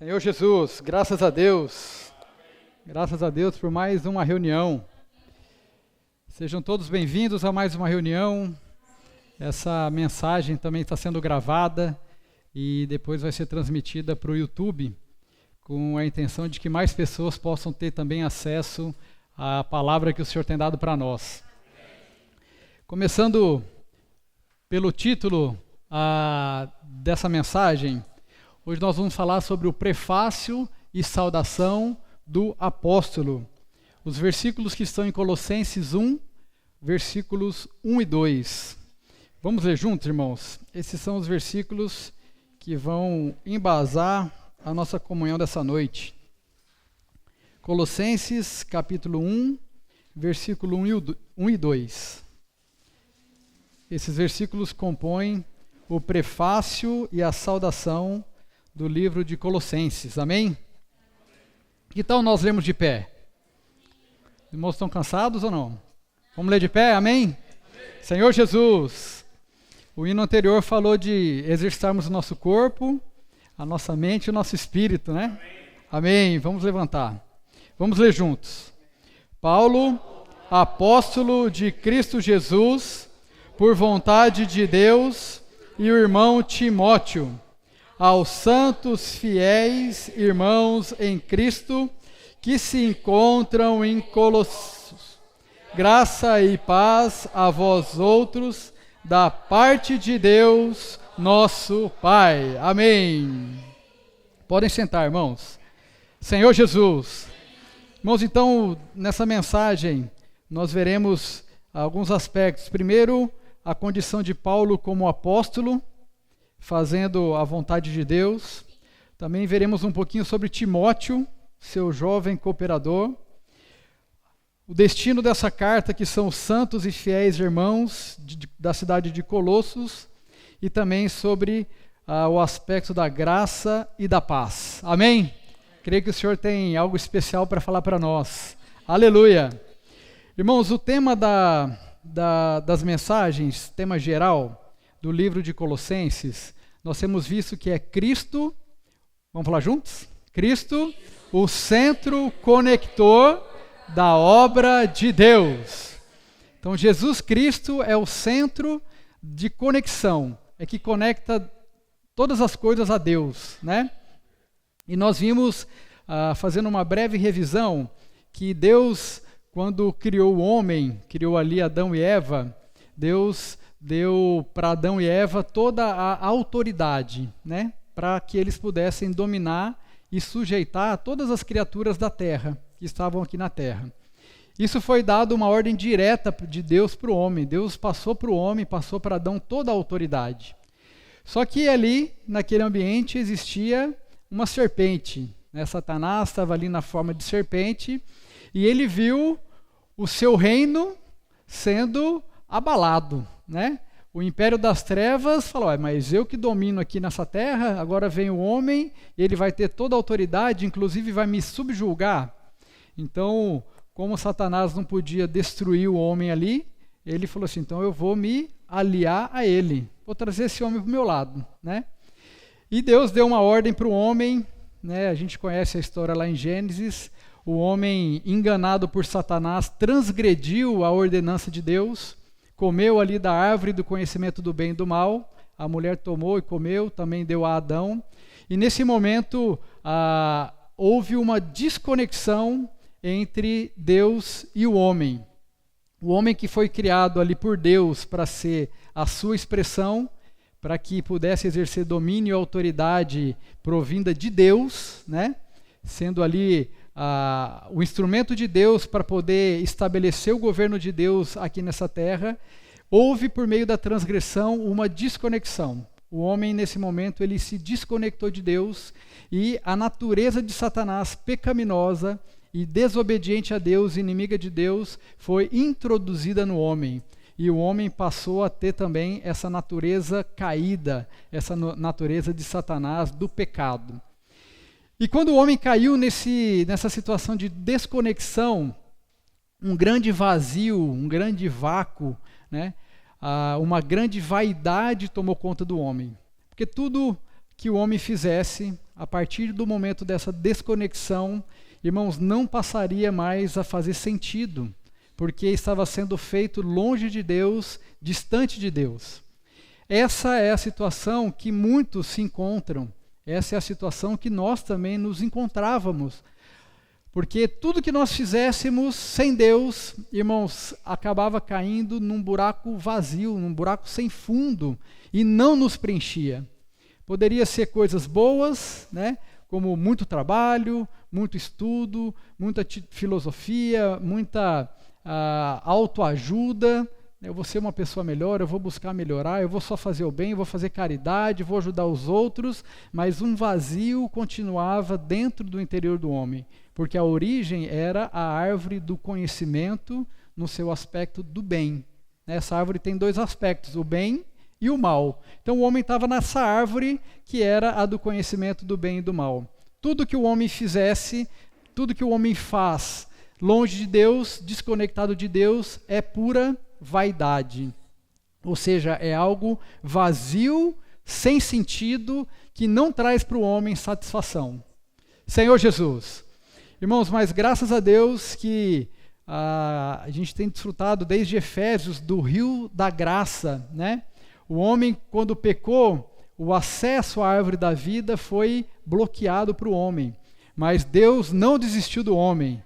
Senhor Jesus, graças a Deus por mais uma reunião. Sejam todos bem-vindos a mais uma reunião. Essa mensagem também está sendo gravada e depois vai ser transmitida para o YouTube, com a intenção de que mais pessoas possam ter também acesso à palavra que o Senhor tem dado para nós. Começando pelo título dessa mensagem, hoje nós vamos falar sobre o prefácio e saudação do apóstolo. Os versículos que estão em Colossenses 1, versículos 1 e 2. Vamos ler juntos, irmãos? Esses são os versículos que vão embasar a nossa comunhão dessa noite. Colossenses, capítulo 1, versículo 1 e 2. Esses versículos compõem o prefácio e a saudação do livro de Colossenses, amém? Que tal nós lermos de pé? Os irmãos estão cansados ou não? Vamos ler de pé, amém? Senhor Jesus, o hino anterior falou de exercitarmos o nosso corpo, a nossa mente e o nosso espírito, né? Amém. Vamos levantar. Vamos ler juntos. Paulo, apóstolo de Cristo Jesus, por vontade de Deus, e o irmão Timóteo, aos santos fiéis irmãos em Cristo que se encontram em Colossos. Graça e paz a vós outros, da parte de Deus, nosso Pai. Amém. Podem sentar, irmãos. Senhor Jesus. Irmãos, então, nessa mensagem, nós veremos alguns aspectos. Primeiro, a condição de Paulo como apóstolo, fazendo a vontade de Deus. Também veremos um pouquinho sobre Timóteo, seu jovem cooperador. O destino dessa carta, que são os santos e fiéis irmãos da cidade de Colossos, e também sobre o aspecto da graça e da paz. Amém? Creio que o Senhor tem algo especial para falar para nós. Aleluia! Irmãos, o tema das mensagens, tema geral do livro de Colossenses, nós temos visto que é Cristo, vamos falar juntos? Cristo, o centro conector da obra de Deus. Então, Jesus Cristo é o centro de conexão, é que conecta todas as coisas a Deus, né? E nós vimos, fazendo uma breve revisão, que Deus, quando criou o homem, criou ali Adão e Eva, Deus deu para Adão e Eva toda a autoridade, né? Para que eles pudessem dominar e sujeitar todas as criaturas da terra, que estavam aqui na terra. Isso foi dado uma ordem direta de Deus para o homem. Deus passou para o homem, passou para Adão toda a autoridade. Só que ali, naquele ambiente, existia uma serpente, né? Satanás estava ali na forma de serpente, e ele viu o seu reino sendo abalado, né? O império das trevas falou, mas eu que domino aqui nessa terra, agora vem o homem, ele vai ter toda a autoridade, inclusive vai me subjugar. Então, como Satanás não podia destruir o homem ali, ele falou assim, então eu vou me aliar a ele, vou trazer esse homem para o meu lado, né? E Deus deu uma ordem para o homem, né? A gente conhece a história lá em Gênesis. O homem, enganado por Satanás, transgrediu a ordenança de Deus, comeu ali da árvore do conhecimento do bem e do mal, a mulher tomou e comeu, também deu a Adão, e nesse momento houve uma desconexão entre Deus e o homem. O homem que foi criado ali por Deus para ser a sua expressão, para que pudesse exercer domínio e autoridade provinda de Deus, né? Sendo ali o instrumento de Deus para poder estabelecer o governo de Deus aqui nessa terra, houve por meio da transgressão uma desconexão. O homem nesse momento ele se desconectou de Deus e a natureza de Satanás pecaminosa e desobediente a Deus, inimiga de Deus, foi introduzida no homem. E o homem passou a ter também essa natureza caída, essa natureza de Satanás, do pecado. E quando o homem caiu nessa situação de desconexão, um grande vazio, um grande vácuo, né? Uma grande vaidade tomou conta do homem. Porque tudo que o homem fizesse, a partir do momento dessa desconexão, irmãos, não passaria mais a fazer sentido, porque estava sendo feito longe de Deus, distante de Deus. Essa é a situação que muitos se encontram, essa é a situação que nós também nos encontrávamos, porque tudo que nós fizéssemos sem Deus, irmãos, acabava caindo num buraco vazio, num buraco sem fundo, e não nos preenchia. Poderia ser coisas boas, né? Como muito trabalho, muito estudo, muita filosofia, muita autoajuda. Eu vou ser uma pessoa melhor, eu vou buscar melhorar, eu vou só fazer o bem, eu vou fazer caridade, vou ajudar os outros, mas um vazio continuava dentro do interior do homem, porque a origem era a árvore do conhecimento no seu aspecto do bem. Essa árvore tem dois aspectos, o bem e o mal. Então o homem estava nessa árvore que era a do conhecimento do bem e do mal. Tudo que o homem fizesse, tudo que o homem faz longe de Deus, desconectado de Deus, é pura vaidade. Ou seja, é algo vazio, sem sentido, que não traz para o homem satisfação. Senhor Jesus. Irmãos, mas graças a Deus que a gente tem desfrutado desde Efésios do rio da graça, né? O homem, quando pecou, o acesso à árvore da vida foi bloqueado para o homem. Mas Deus não desistiu do homem.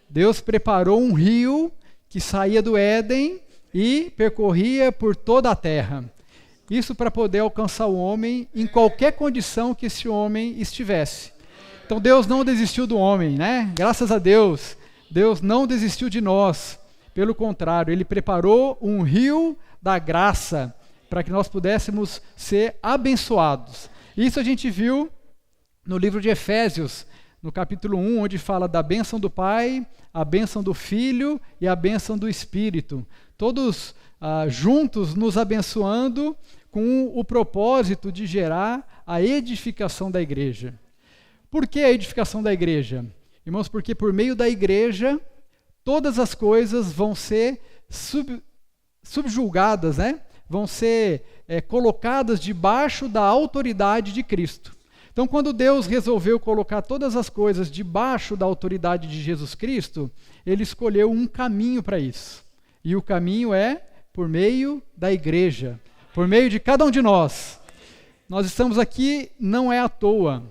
Deus preparou um rio que saía do Éden e percorria por toda a terra. Isso para poder alcançar o homem em qualquer condição que esse homem estivesse. Então Deus não desistiu do homem, né? Graças a Deus, Deus não desistiu de nós. Pelo contrário, Ele preparou um rio da graça para que nós pudéssemos ser abençoados. Isso a gente viu no livro de Efésios, no capítulo 1, onde fala da bênção do Pai, a bênção do Filho e a bênção do Espírito. Todos juntos nos abençoando com o propósito de gerar a edificação da igreja. Por que a edificação da igreja? Irmãos, porque por meio da igreja, todas as coisas vão ser subjulgadas, né? Vão ser colocadas debaixo da autoridade de Cristo. Então, quando Deus resolveu colocar todas as coisas debaixo da autoridade de Jesus Cristo, Ele escolheu um caminho para isso. E o caminho é por meio da igreja, por meio de cada um de nós. Nós estamos aqui não é à toa.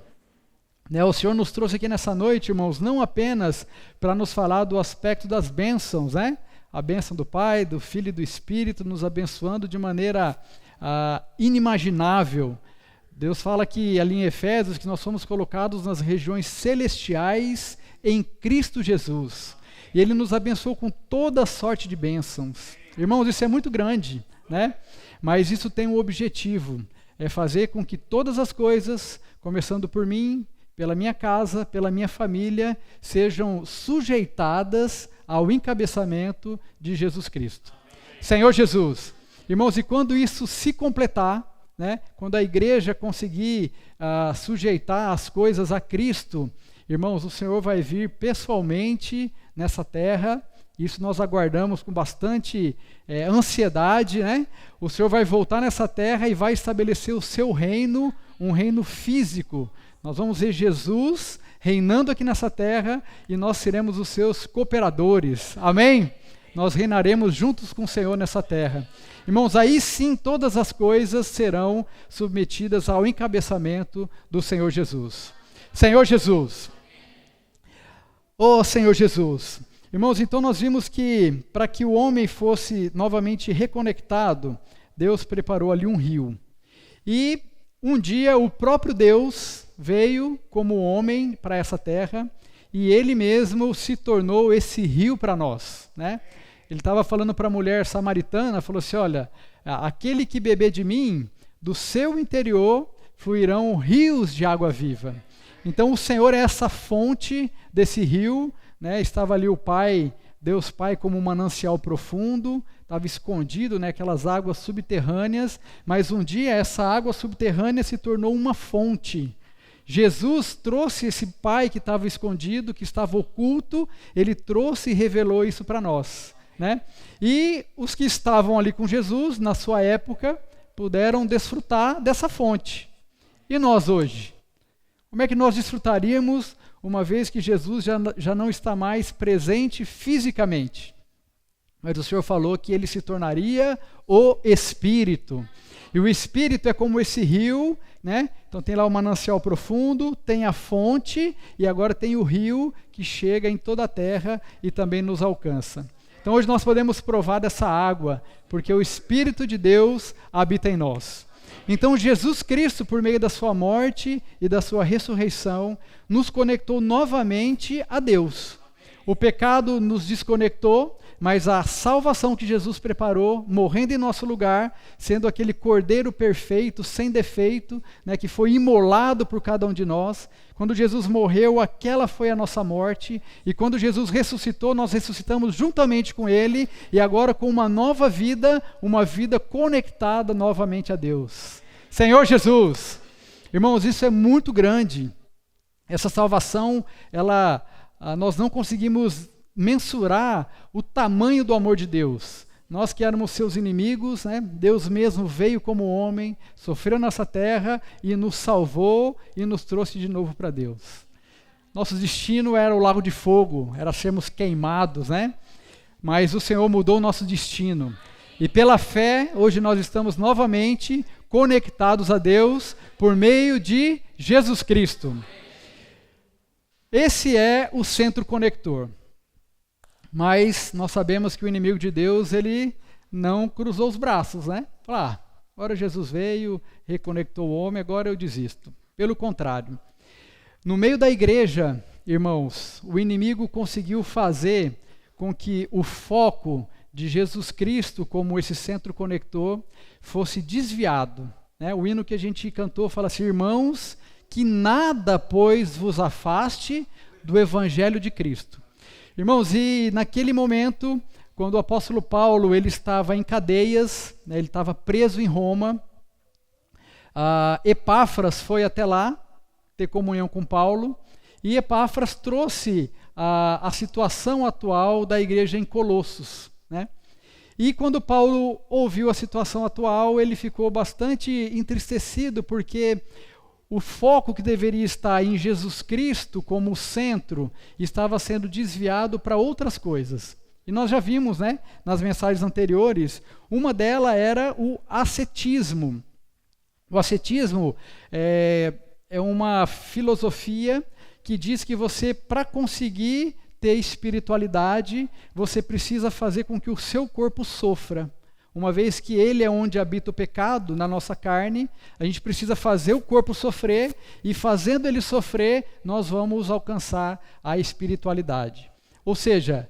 Né? O Senhor nos trouxe aqui nessa noite, irmãos, não apenas para nos falar do aspecto das bênçãos, né? A bênção do Pai, do Filho e do Espírito, nos abençoando de maneira inimaginável. Deus fala que ali em Efésios que nós somos colocados nas regiões celestiais em Cristo Jesus. E Ele nos abençoou com toda sorte de bênçãos. Irmãos, isso é muito grande, né? Mas isso tem um objetivo, é fazer com que todas as coisas, começando por mim, pela minha casa, pela minha família, sejam sujeitadas ao encabeçamento de Jesus Cristo. Senhor Jesus. Irmãos, e quando isso se completar, né, quando a igreja conseguir sujeitar as coisas a Cristo, irmãos, o Senhor vai vir pessoalmente nessa terra. Isso nós aguardamos com bastante ansiedade, né? O Senhor vai voltar nessa terra e vai estabelecer o seu reino, um reino físico. Nós vamos ver Jesus reinando aqui nessa terra e nós seremos os seus cooperadores. Amém? Nós reinaremos juntos com o Senhor nessa terra. Irmãos, aí sim todas as coisas serão submetidas ao encabeçamento do Senhor Jesus. Senhor Jesus. Oh, Senhor Jesus. Irmãos, então nós vimos que para que o homem fosse novamente reconectado, Deus preparou ali um rio. E um dia o próprio Deus veio como homem para essa terra e Ele mesmo se tornou esse rio para nós, né? Ele estava falando para a mulher samaritana, falou assim, olha, aquele que beber de mim, do seu interior fluirão rios de água viva. Então o Senhor é essa fonte desse rio, né? Estava ali o Pai, Deus Pai como um manancial profundo, estava escondido, né, aquelas águas subterrâneas, mas um dia essa água subterrânea se tornou uma fonte. Jesus trouxe esse Pai que estava escondido, que estava oculto, Ele trouxe e revelou isso para nós. Né? E os que estavam ali com Jesus, na sua época, puderam desfrutar dessa fonte. E nós hoje? Como é que nós desfrutaríamos uma vez que Jesus já não está mais presente fisicamente? Mas o Senhor falou que ele se tornaria o Espírito. E o Espírito é como esse rio, né? Então tem lá o manancial profundo, tem a fonte e agora tem o rio que chega em toda a terra e também nos alcança. Então hoje nós podemos provar dessa água, porque o Espírito de Deus habita em nós. Então Jesus Cristo, por meio da sua morte e da sua ressurreição, nos conectou novamente a Deus. O pecado nos desconectou, mas a salvação que Jesus preparou, morrendo em nosso lugar, sendo aquele cordeiro perfeito, sem defeito, né, que foi imolado por cada um de nós. Quando Jesus morreu, aquela foi a nossa morte, e quando Jesus ressuscitou, nós ressuscitamos juntamente com ele, e agora com uma nova vida, uma vida conectada novamente a Deus. Senhor Jesus! Irmãos, isso é muito grande. Essa salvação, nós não conseguimos mensurar o tamanho do amor de Deus. Nós que éramos seus inimigos, né? Deus mesmo veio como homem, sofreu nessa terra e nos salvou e nos trouxe de novo para Deus. Nosso destino era o lago de fogo, era sermos queimados, né? Mas o Senhor mudou o nosso destino. E pela fé, hoje nós estamos novamente conectados a Deus por meio de Jesus Cristo. Esse é o centro conector. Mas nós sabemos que o inimigo de Deus, ele não cruzou os braços, né? Falou, agora Jesus veio, reconectou o homem, agora eu desisto. Pelo contrário. No meio da igreja, irmãos, o inimigo conseguiu fazer com que o foco de Jesus Cristo como esse centro conector fosse desviado, né? O hino que a gente cantou fala assim, irmãos, que nada, pois, vos afaste do evangelho de Cristo. Irmãos, e naquele momento, quando o apóstolo Paulo ele estava em cadeias, né, ele estava preso em Roma, Epáfras foi até lá ter comunhão com Paulo, e Epáfras trouxe a situação atual da igreja em Colossos, né? E quando Paulo ouviu a situação atual, ele ficou bastante entristecido, porque o foco que deveria estar em Jesus Cristo como centro estava sendo desviado para outras coisas. E nós já vimos, né, nas mensagens anteriores, uma delas era o ascetismo. O ascetismo é uma filosofia que diz que você, para conseguir ter espiritualidade, você precisa fazer com que o seu corpo sofra. Uma vez que ele é onde habita o pecado, na nossa carne, a gente precisa fazer o corpo sofrer, e fazendo ele sofrer, nós vamos alcançar a espiritualidade. Ou seja,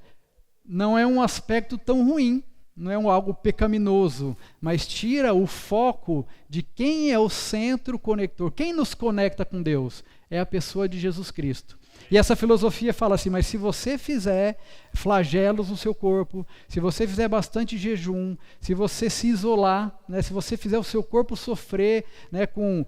não é um aspecto tão ruim, não é algo pecaminoso, mas tira o foco de quem é o centro conector. Quem nos conecta com Deus? É a pessoa de Jesus Cristo. E essa filosofia fala assim, mas se você fizer flagelos no seu corpo, se você fizer bastante jejum, se você se isolar, né, se você fizer o seu corpo sofrer, né, com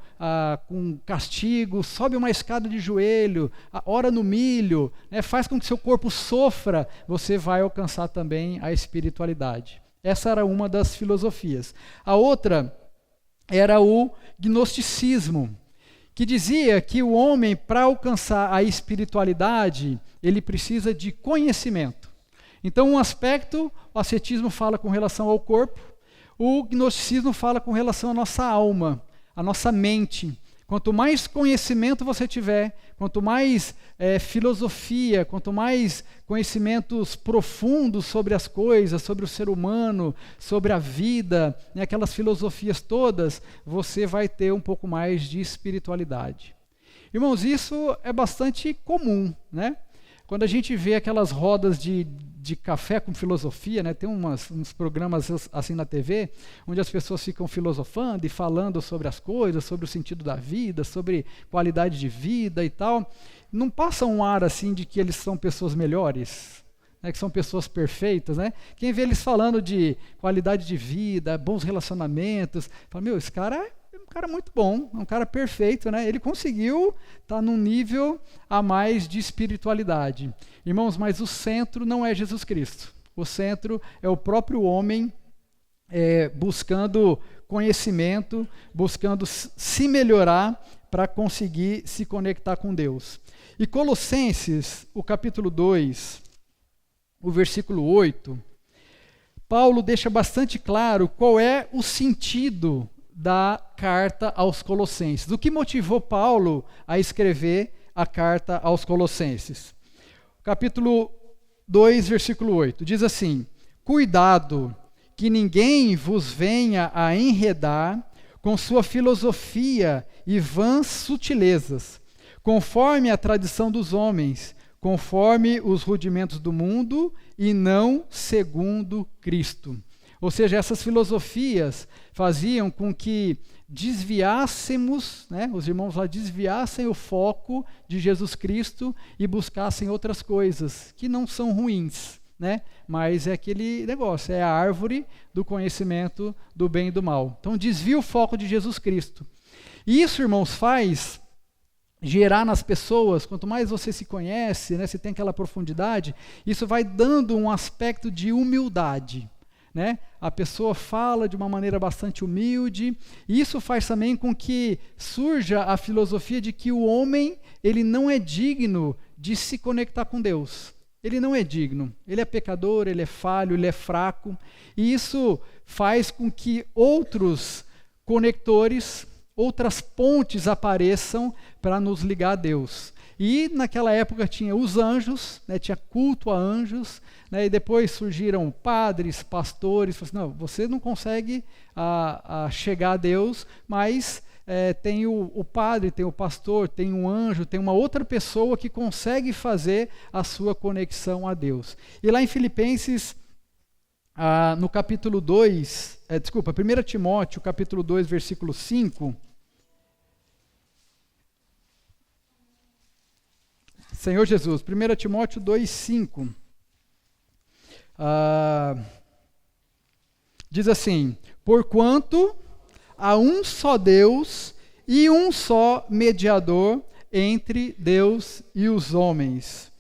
castigo, sobe uma escada de joelho, ora no milho, né, faz com que seu corpo sofra, você vai alcançar também a espiritualidade. Essa era uma das filosofias. A outra era o gnosticismo, que dizia que o homem, para alcançar a espiritualidade, ele precisa de conhecimento. Então, um aspecto, o ascetismo fala com relação ao corpo, o gnosticismo fala com relação à nossa alma, à nossa mente. Quanto mais conhecimento você tiver, quanto mais filosofia, quanto mais conhecimentos profundos sobre as coisas, sobre o ser humano, sobre a vida, né, aquelas filosofias todas, você vai ter um pouco mais de espiritualidade. Irmãos, isso é bastante comum, né? Quando a gente vê aquelas rodas de café com filosofia, né? Tem uns programas assim na TV, onde as pessoas ficam filosofando e falando sobre as coisas, sobre o sentido da vida, sobre qualidade de vida e tal. Não passa um ar assim de que eles são pessoas melhores, né? Que são pessoas perfeitas, né? Quem vê eles falando de qualidade de vida, bons relacionamentos, fala, esse cara é um cara muito bom, é um cara perfeito, né? Ele conseguiu estar num nível a mais de espiritualidade. Irmãos, mas o centro não é Jesus Cristo. O centro é o próprio homem buscando conhecimento, buscando se melhorar para conseguir se conectar com Deus. E Colossenses, o capítulo 2, o versículo 8, Paulo deixa bastante claro qual é o sentido da carta aos Colossenses. O que motivou Paulo a escrever a carta aos Colossenses? Capítulo 2, versículo 8, diz assim: cuidado que ninguém vos venha a enredar com sua filosofia e vãs sutilezas, conforme a tradição dos homens, conforme os rudimentos do mundo e não segundo Cristo. Ou seja, essas filosofias faziam com que desviássemos, os irmãos lá desviassem o foco de Jesus Cristo e buscassem outras coisas que não são ruins, mas é aquele negócio, é a árvore do conhecimento do bem e do mal. Então desvia o foco de Jesus Cristo. E isso, irmãos, faz gerar nas pessoas, quanto mais você se conhece, você tem aquela profundidade, isso vai dando um aspecto de humildade. A pessoa fala de uma maneira bastante humilde, e isso faz também com que surja a filosofia de que o homem ele não é digno de se conectar com Deus. Ele não é digno, ele é pecador, ele é falho, ele é fraco, e isso faz com que outros conectores, outras pontes apareçam para nos ligar a Deus. E naquela época tinha os anjos, tinha culto a anjos, e depois surgiram padres, pastores, falaram assim, não, você não consegue chegar a Deus, mas tem o padre, tem o pastor, tem um anjo, tem uma outra pessoa que consegue fazer a sua conexão a Deus. E lá em Filipenses, no capítulo 2, 1 Timóteo, capítulo 2, versículo 5, Senhor Jesus, 1 Timóteo 2, 5, diz assim, porquanto há um só Deus e um só mediador entre Deus e os homens,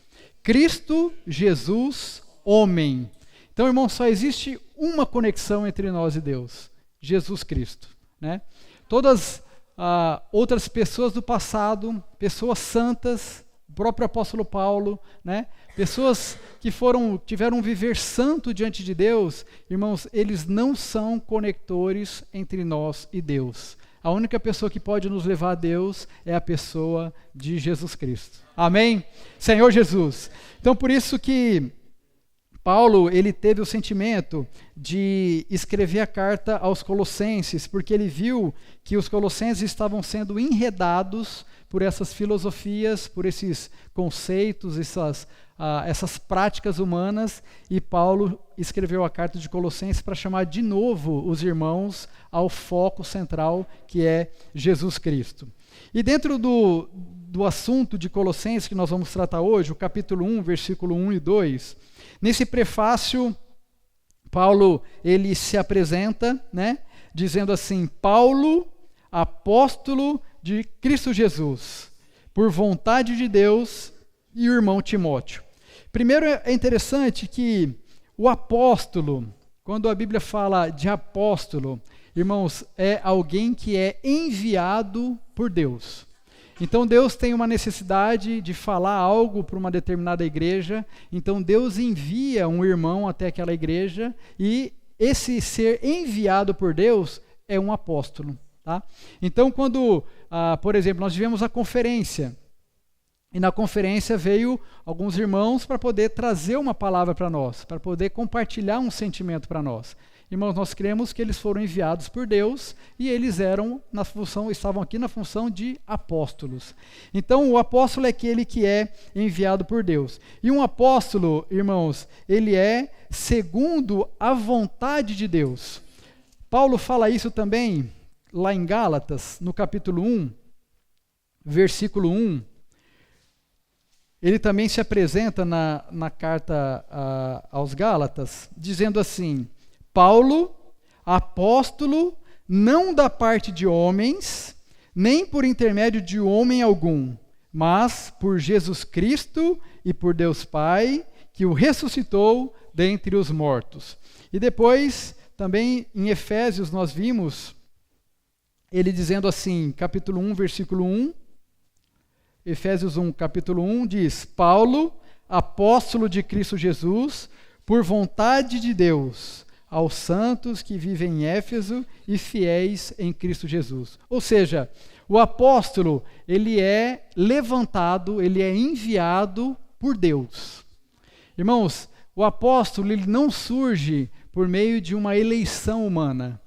Cristo Jesus, homem. Então, irmão, só existe uma conexão entre nós e Deus, Jesus Cristo. Todas outras pessoas do passado, pessoas santas, o próprio apóstolo Paulo, pessoas que tiveram um viver santo diante de Deus, irmãos, eles não são conectores entre nós e Deus. A única pessoa que pode nos levar a Deus é a pessoa de Jesus Cristo. Amém? Senhor Jesus. Então, por isso que Paulo, ele teve o sentimento de escrever a carta aos Colossenses, porque ele viu que os colossenses estavam sendo enredados por essas filosofias, por esses conceitos, essas práticas humanas, e Paulo escreveu a carta de Colossenses para chamar de novo os irmãos ao foco central, que é Jesus Cristo. E dentro do assunto de Colossenses que nós vamos tratar hoje, o capítulo 1, versículo 1 e 2, nesse prefácio, Paulo ele se apresenta, dizendo assim, Paulo, apóstolo de Cristo Jesus, por vontade de Deus, e o irmão Timóteo. Primeiro é interessante que o apóstolo, quando a Bíblia fala de apóstolo, irmãos, é alguém que é enviado por Deus. Então Deus tem uma necessidade de falar algo para uma determinada igreja, então Deus envia um irmão até aquela igreja, e esse ser enviado por Deus é um apóstolo. Então quando, por exemplo, nós tivemos a conferência, e na conferência veio alguns irmãos para poder trazer uma palavra para nós, para poder compartilhar um sentimento para nós. Irmãos, nós cremos que eles foram enviados por Deus e eles estavam aqui na função de apóstolos. Então, o apóstolo é aquele que é enviado por Deus. E um apóstolo, irmãos, ele é segundo a vontade de Deus. Paulo fala isso também lá em Gálatas, no capítulo 1, versículo 1. Ele também se apresenta na carta aos Gálatas, dizendo assim, Paulo, apóstolo, não da parte de homens, nem por intermédio de homem algum, mas por Jesus Cristo e por Deus Pai, que o ressuscitou dentre os mortos. E depois também em Efésios nós vimos ele dizendo assim, capítulo 1, versículo 1, Efésios 1, capítulo 1, diz: Paulo, apóstolo de Cristo Jesus, por vontade de Deus, aos santos que vivem em Éfeso e fiéis em Cristo Jesus. Ou seja, o apóstolo, ele é levantado, ele é enviado por Deus. Irmãos, o apóstolo, ele não surge por meio de uma eleição humana.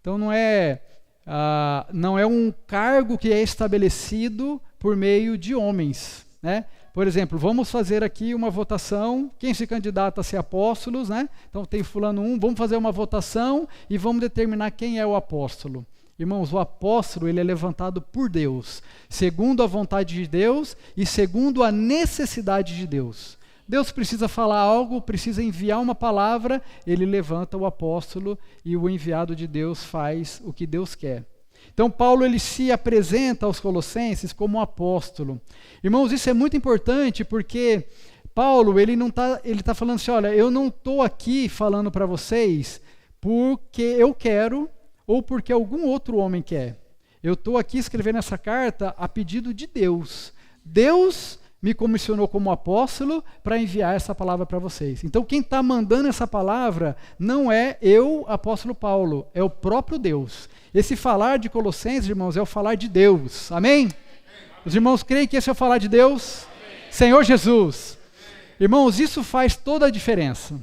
Então não é um cargo que é estabelecido por meio de homens, né? Por exemplo, vamos fazer aqui uma votação, quem se candidata a ser apóstolos, né? Então tem fulano 1, vamos fazer uma votação e vamos determinar quem é o apóstolo. Irmãos, o apóstolo, ele é levantado por Deus, segundo a vontade de Deus e segundo a necessidade de Deus. Deus precisa falar algo, precisa enviar uma palavra, ele levanta o apóstolo e o enviado de Deus faz o que Deus quer. Então Paulo, ele se apresenta aos Colossenses como um apóstolo. Irmãos, isso é muito importante porque Paulo, ele tá falando assim, olha, eu não estou aqui falando para vocês porque eu quero ou porque algum outro homem quer. Eu estou aqui escrevendo essa carta a pedido de Deus. Deus me comissionou como apóstolo para enviar essa palavra para vocês. Então quem está mandando essa palavra não é eu, apóstolo Paulo, é o próprio Deus. Esse falar de Colossenses, irmãos, é o falar de Deus. Amém? Os irmãos creem que esse é o falar de Deus? Amém. Senhor Jesus. Amém. Irmãos, isso faz toda a diferença.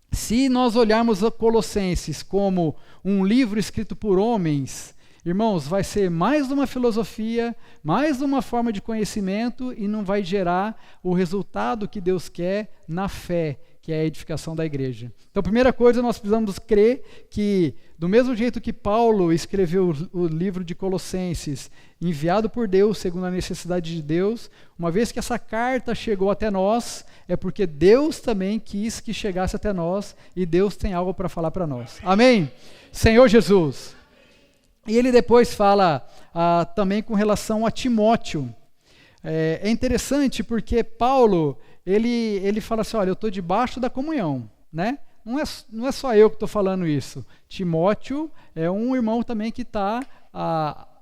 Se nós olharmos a Colossenses como um livro escrito por homens, irmãos, vai ser mais uma filosofia, mais uma forma de conhecimento e não vai gerar o resultado que Deus quer na fé, que é a edificação da igreja. Então, primeira coisa, nós precisamos crer que, do mesmo jeito que Paulo escreveu o livro de Colossenses, enviado por Deus, segundo a necessidade de Deus, uma vez que essa carta chegou até nós, é porque Deus também quis que chegasse até nós e Deus tem algo para falar para nós. Amém? Senhor Jesus. E ele depois fala também com relação a Timóteo. É interessante porque Paulo, ele fala assim, olha, eu estou debaixo da comunhão, né? Não é só eu que estou falando isso. Timóteo é um irmão também que está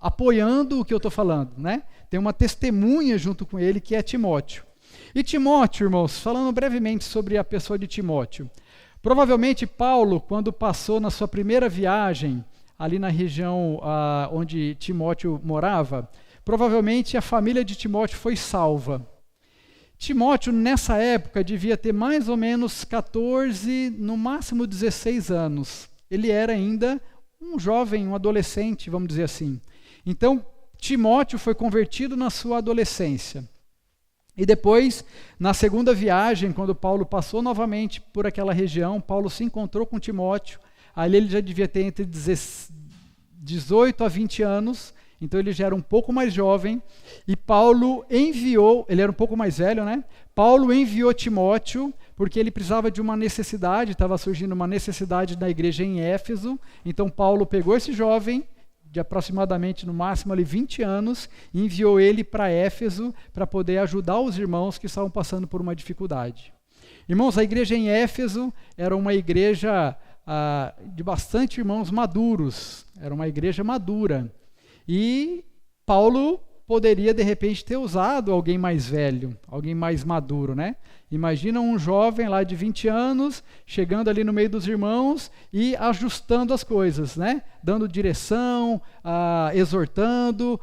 apoiando o que eu estou falando, né? Tem uma testemunha junto com ele que é Timóteo. E Timóteo, irmãos, falando brevemente sobre a pessoa de Timóteo. Provavelmente Paulo, quando passou na sua primeira viagem, ali na região onde Timóteo morava, provavelmente a família de Timóteo foi salva. Timóteo, nessa época, devia ter mais ou menos 14, no máximo 16 anos. Ele era ainda um jovem, um adolescente, vamos dizer assim. Então, Timóteo foi convertido na sua adolescência. E depois, na segunda viagem, quando Paulo passou novamente por aquela região, Paulo se encontrou com Timóteo. Ali ele já devia ter entre 18 a 20 anos, então ele já era um pouco mais jovem, e Paulo enviou, ele era um pouco mais velho, né? Paulo enviou Timóteo, porque ele precisava de uma necessidade, estava surgindo uma necessidade na igreja em Éfeso, então Paulo pegou esse jovem, de aproximadamente no máximo ali 20 anos, e enviou ele para Éfeso, para poder ajudar os irmãos que estavam passando por uma dificuldade. Irmãos, a igreja em Éfeso era uma igreja de bastante irmãos maduros, era uma igreja madura, e Paulo poderia de repente ter usado alguém mais velho, alguém mais maduro, né? Imagina um jovem lá de 20 anos, chegando ali no meio dos irmãos e ajustando as coisas, né? Dando direção, exortando,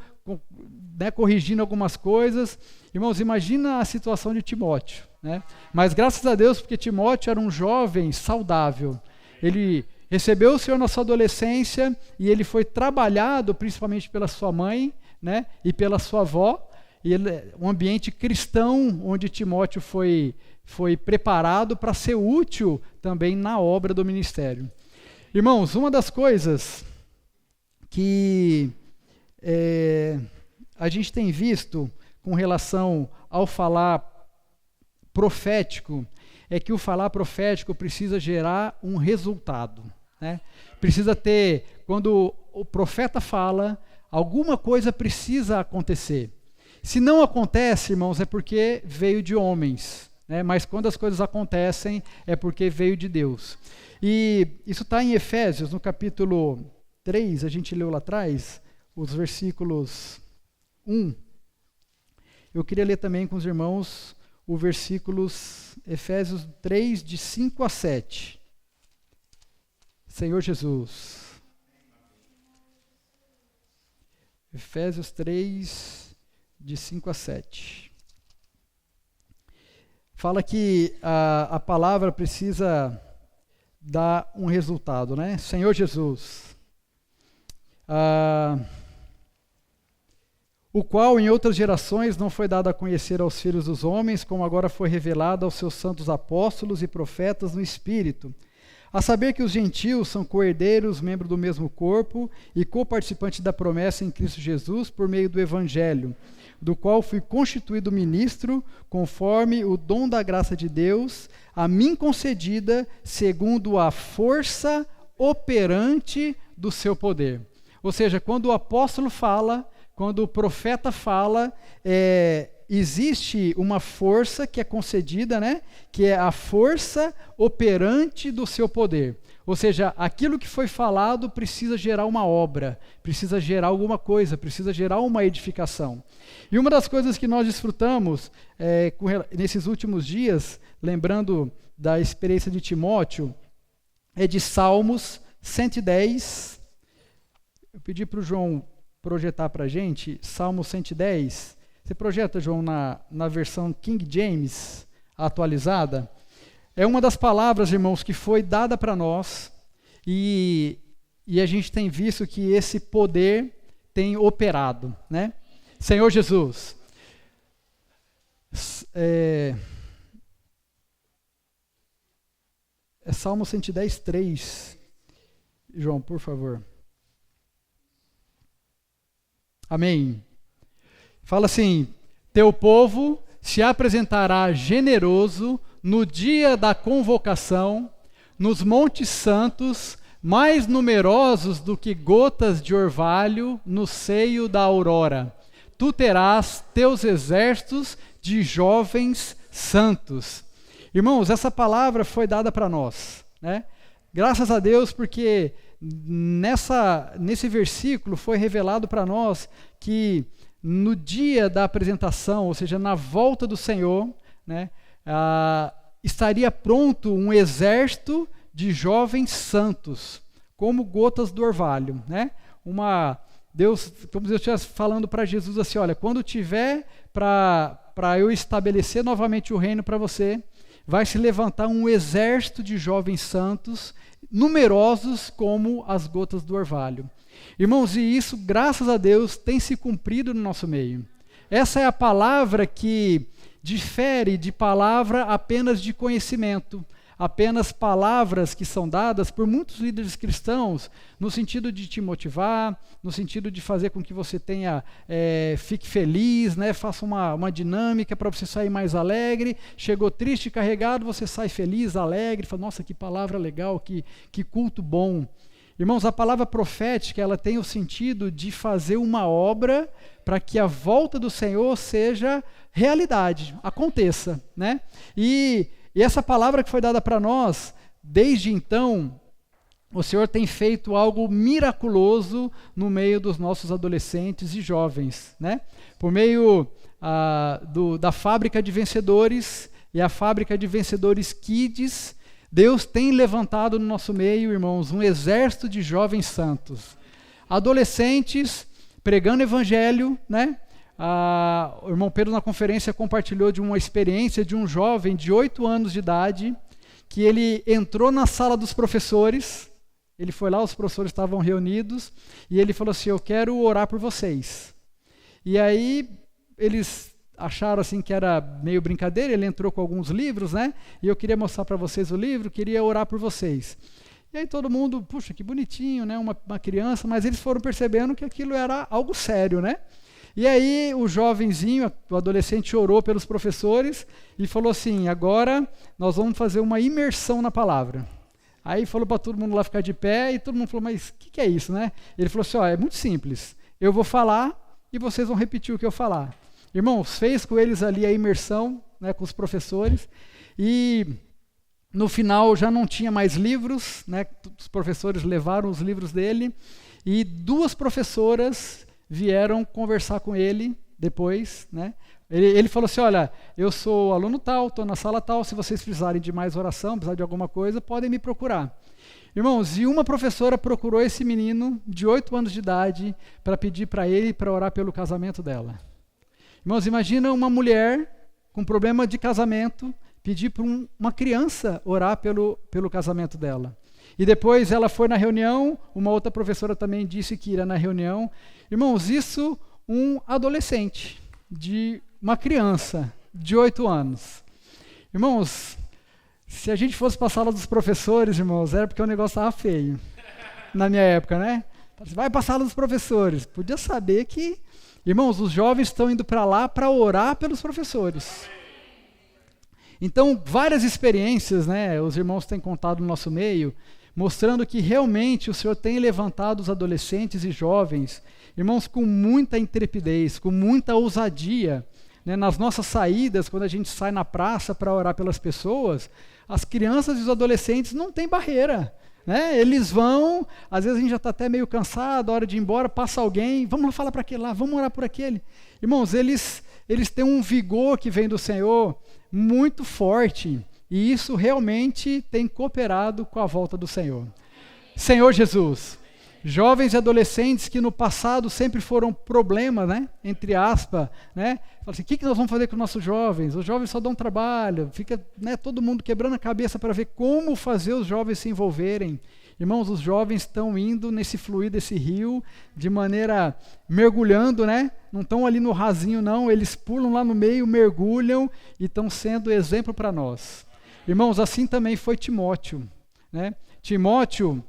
né? Corrigindo algumas coisas. Irmãos, imagina a situação de Timóteo, né? Mas graças a Deus, porque Timóteo era um jovem saudável. Ele recebeu o Senhor na sua adolescência e ele foi trabalhado principalmente pela sua mãe, né, e pela sua avó. E um ambiente cristão onde Timóteo foi preparado para ser útil também na obra do ministério. Irmãos, uma das coisas que a gente tem visto com relação ao falar profético é que o falar profético precisa gerar um resultado, né? Precisa ter, quando o profeta fala, alguma coisa precisa acontecer. Se não acontece, irmãos, é porque veio de homens, né? Mas quando as coisas acontecem, é porque veio de Deus. E isso está em Efésios, no capítulo 3, a gente leu lá atrás, os versículos 1. Eu queria ler também com os irmãos o versículos Efésios 3, de 5 a 7. Senhor Jesus. Efésios 3, de 5 a 7. Fala que a palavra precisa dar um resultado, né? Senhor Jesus. O qual em outras gerações não foi dado a conhecer aos filhos dos homens, como agora foi revelado aos seus santos apóstolos e profetas no Espírito, a saber que os gentios são co-herdeiros, membros do mesmo corpo e co-participantes da promessa em Cristo Jesus por meio do Evangelho, do qual fui constituído ministro, conforme o dom da graça de Deus, a mim concedida, segundo a força operante do seu poder. Ou seja, quando o apóstolo fala, quando o profeta fala, existe uma força que é concedida, né? Que é a força operante do seu poder. Ou seja, aquilo que foi falado precisa gerar uma obra, precisa gerar alguma coisa, precisa gerar uma edificação. E uma das coisas que nós desfrutamos nesses últimos dias, lembrando da experiência de Timóteo, é de Salmos 110. Eu pedi para o João projetar para a gente, Salmo 110. Você projeta, João, na versão King James atualizada. É uma das palavras, irmãos, que foi dada para nós e a gente tem visto que esse poder tem operado, né? Senhor Jesus. É Salmo 110, 3. João, por favor. Amém. Fala assim: teu povo se apresentará generoso no dia da convocação, nos montes santos, mais numerosos do que gotas de orvalho no seio da aurora. Tu terás teus exércitos de jovens santos. Irmãos, essa palavra foi dada para nós, né? Graças a Deus, porque nesse versículo foi revelado para nós que no dia da apresentação, ou seja, na volta do Senhor, né, estaria pronto um exército de jovens santos, como gotas do orvalho, né? Deus, como Deus estivesse falando para Jesus assim: olha, quando tiver para eu estabelecer novamente o reino para você, vai se levantar um exército de jovens santos, numerosos como as gotas do orvalho. Irmãos, e isso, graças a Deus, tem se cumprido no nosso meio. Essa é a palavra que difere de palavra apenas de conhecimento, apenas palavras que são dadas por muitos líderes cristãos no sentido de te motivar, no sentido de fazer com que você fique feliz, né? Faça uma dinâmica para você sair mais alegre. Chegou triste e carregado, você sai feliz, alegre, fala: nossa, que palavra legal, que culto bom. Irmãos, a palavra profética, ela tem o sentido de fazer uma obra para que a volta do Senhor seja realidade, aconteça, né? E essa palavra que foi dada para nós, desde então, o Senhor tem feito algo miraculoso no meio dos nossos adolescentes e jovens, né? Por meio da Fábrica de Vencedores e a Fábrica de Vencedores Kids, Deus tem levantado no nosso meio, irmãos, um exército de jovens santos. Adolescentes pregando evangelho, né? O irmão Pedro na conferência compartilhou de uma experiência de um jovem de 8 anos de idade, que ele entrou na sala dos professores, ele foi lá, os professores estavam reunidos, e ele falou assim: eu quero orar por vocês. E aí eles acharam assim que era meio brincadeira, ele entrou com alguns livros, né? E eu queria mostrar para vocês o livro, queria orar por vocês. E aí todo mundo, puxa, que bonitinho, né? Uma criança, mas eles foram percebendo que aquilo era algo sério, né? E aí o jovenzinho, o adolescente, orou pelos professores e falou assim: agora nós vamos fazer uma imersão na palavra. Aí falou para todo mundo lá ficar de pé, e todo mundo falou: mas o que é isso, né? Ele falou assim: ó, é muito simples, eu vou falar e vocês vão repetir o que eu falar. Irmãos, fez com eles ali a imersão, né, com os professores, e no final já não tinha mais livros, né, os professores levaram os livros dele, e 2 professoras vieram conversar com ele depois, né? Ele falou assim, olha, eu sou aluno tal, estou na sala tal, se vocês precisarem de mais oração, precisar de alguma coisa, podem me procurar. Irmãos, e uma professora procurou esse menino de 8 anos de idade para pedir para ele para orar pelo casamento dela. Irmãos, imagina uma mulher com problema de casamento pedir para uma criança orar pelo casamento dela. E depois ela foi na reunião, uma outra professora também disse que iria na reunião. Irmãos, isso um adolescente, uma criança de 8 anos. Irmãos, se a gente fosse para a sala dos professores, irmãos, era porque o negócio estava feio. Na minha época, né? Vai para a sala dos professores. Podia saber que, irmãos, os jovens estão indo para lá para orar pelos professores. Então, várias experiências, né, os irmãos têm contado no nosso meio, mostrando que realmente o Senhor tem levantado os adolescentes e jovens, irmãos, com muita intrepidez, com muita ousadia, né, nas nossas saídas, quando a gente sai na praça para orar pelas pessoas, as crianças e os adolescentes não têm barreira, né? Eles vão, às vezes a gente já está até meio cansado, a hora de ir embora, passa alguém, vamos lá falar para aquele lá, vamos orar por aquele. Irmãos, eles têm um vigor que vem do Senhor muito forte, e isso realmente tem cooperado com a volta do Senhor. Senhor Jesus, jovens e adolescentes que no passado sempre foram problema, né? Entre aspas, né? Fala assim, o que nós vamos fazer com os nossos jovens? Os jovens só dão trabalho, fica, né, todo mundo quebrando a cabeça para ver como fazer os jovens se envolverem. Irmãos, os jovens estão indo nesse fluir desse rio de maneira mergulhando, né? Não estão ali no rasinho não, eles pulam lá no meio, mergulham e estão sendo exemplo para nós. Irmãos, assim também foi Timóteo, né? Timóteo,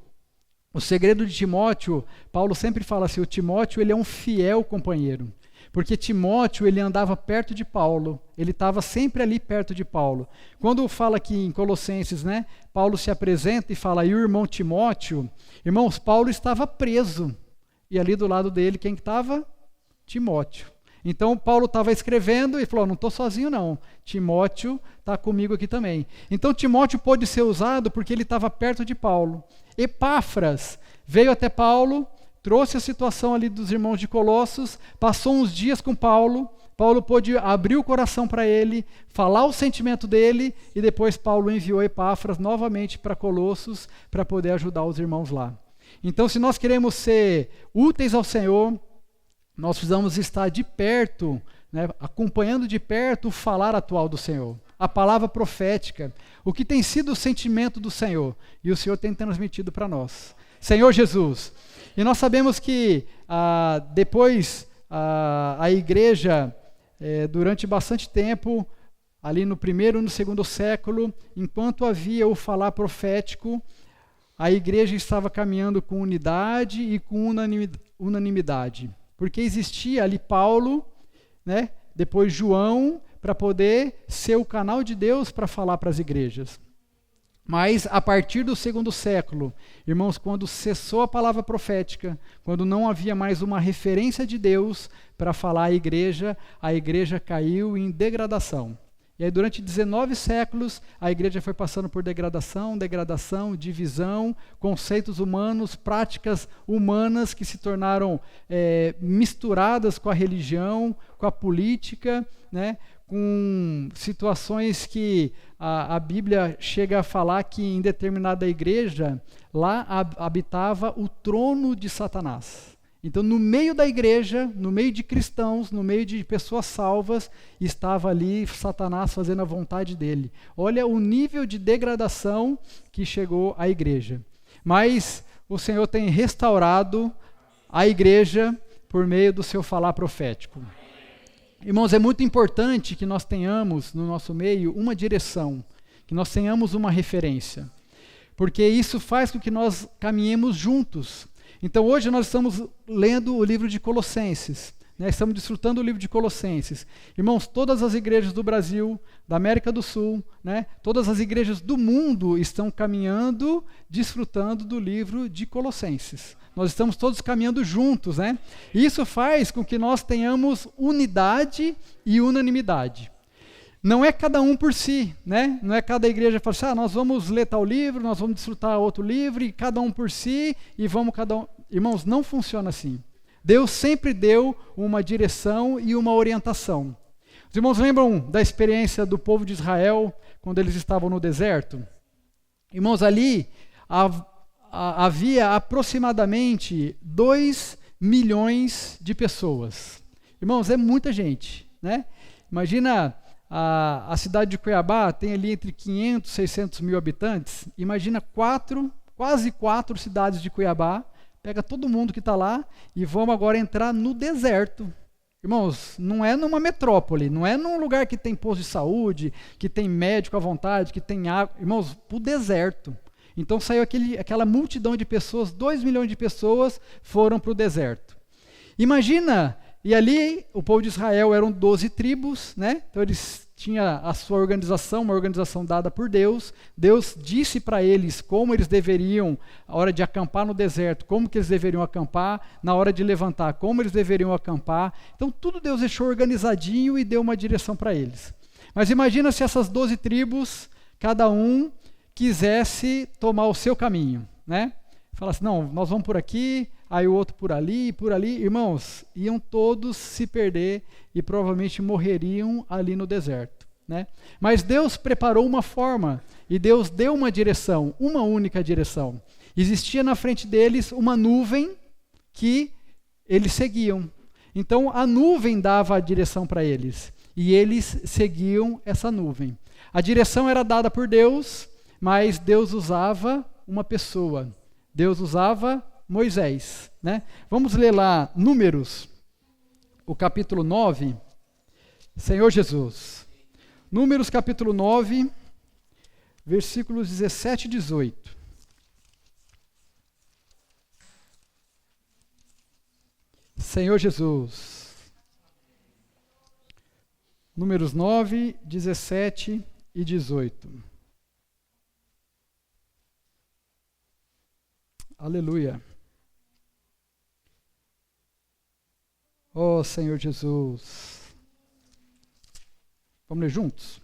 o segredo de Timóteo, Paulo sempre fala assim, o Timóteo ele é um fiel companheiro, porque Timóteo ele andava perto de Paulo, ele estava sempre ali perto de Paulo. Quando fala aqui em Colossenses, né, Paulo se apresenta e fala, e o irmão Timóteo, irmãos, Paulo estava preso, e ali do lado dele quem estava? Timóteo. Então Paulo estava escrevendo e falou, não estou sozinho não, Timóteo está comigo aqui também. Então Timóteo pôde ser usado porque ele estava perto de Paulo. Epáfras veio até Paulo, trouxe a situação ali dos irmãos de Colossos, passou uns dias com Paulo, Paulo pôde abrir o coração para ele, falar o sentimento dele, e depois Paulo enviou Epáfras novamente para Colossos para poder ajudar os irmãos lá. Então, se nós queremos ser úteis ao Senhor, nós precisamos estar de perto, né, acompanhando de perto o falar atual do Senhor, a palavra profética, o que tem sido o sentimento do Senhor, e o Senhor tem transmitido para nós. Senhor Jesus, e nós sabemos que depois a igreja, durante bastante tempo, ali no 1º e no 2º século, enquanto havia o falar profético, a igreja estava caminhando com unidade e com unanimidade. Porque existia ali Paulo, né, depois João, para poder ser o canal de Deus para falar para as igrejas. Mas a partir do 2º século, irmãos, quando cessou a palavra profética, quando não havia mais uma referência de Deus para falar a igreja caiu em degradação. E aí durante 19 séculos, a igreja foi passando por degradação, divisão, conceitos humanos, práticas humanas que se tornaram misturadas com a religião, com a política, né? Com situações que a Bíblia chega a falar que em determinada igreja, lá habitava o trono de Satanás. Então, no meio da igreja, no meio de cristãos, no meio de pessoas salvas, estava ali Satanás fazendo a vontade dele. Olha o nível de degradação que chegou à igreja. Mas o Senhor tem restaurado a igreja por meio do seu falar profético. Irmãos, é muito importante que nós tenhamos no nosso meio uma direção, que nós tenhamos uma referência, porque isso faz com que nós caminhemos juntos. Então hoje nós estamos lendo o livro de Colossenses, né? Estamos desfrutando o livro de Colossenses. Irmãos, todas as igrejas do Brasil, da América do Sul, né? Todas as igrejas do mundo estão caminhando, desfrutando do livro de Colossenses. Nós estamos todos caminhando juntos, né? Isso faz com que nós tenhamos unidade e unanimidade. Não é cada um por si, né? Não é cada igreja que fala assim, nós vamos ler tal livro, nós vamos desfrutar outro livro, e cada um por si, e vamos cada um... Irmãos, não funciona assim. Deus sempre deu uma direção e uma orientação. Os irmãos lembram da experiência do povo de Israel, quando eles estavam no deserto? Irmãos, ali havia aproximadamente 2 milhões de pessoas. Irmãos, é muita gente, né? Imagina... A cidade de Cuiabá tem ali entre 500 e 600 mil habitantes. Imagina quase 4 cidades de Cuiabá. Pega todo mundo que está lá e vamos agora entrar no deserto. Irmãos, não é numa metrópole, não é num lugar que tem posto de saúde, que tem médico à vontade, que tem água. Irmãos, para o deserto. Então saiu aquela multidão de pessoas, 2 milhões de pessoas foram para o deserto. Imagina... E ali, o povo de Israel eram 12 tribos, né? Então eles tinham a sua organização, uma organização dada por Deus. Deus disse para eles como eles deveriam, na hora de acampar no deserto, como que eles deveriam acampar, na hora de levantar, como eles deveriam acampar. Então tudo Deus deixou organizadinho e deu uma direção para eles. Mas imagina se essas 12 tribos, cada um quisesse tomar o seu caminho, né? Falasse, não, nós vamos por aqui, aí o outro por ali, irmãos, iam todos se perder e provavelmente morreriam ali no deserto, né? Mas Deus preparou uma forma e Deus deu uma direção, uma única direção. Existia na frente deles uma nuvem que eles seguiam. Então a nuvem dava a direção para eles e eles seguiam essa nuvem. A direção era dada por Deus, mas Deus usava uma pessoa. Deus usava Moisés, né? Vamos ler lá Números, o capítulo 9, Senhor Jesus. Números capítulo 9, versículos 17 e 18. Senhor Jesus. Números 9, 17 e 18. Aleluia. Oh, Senhor Jesus. Vamos ler juntos?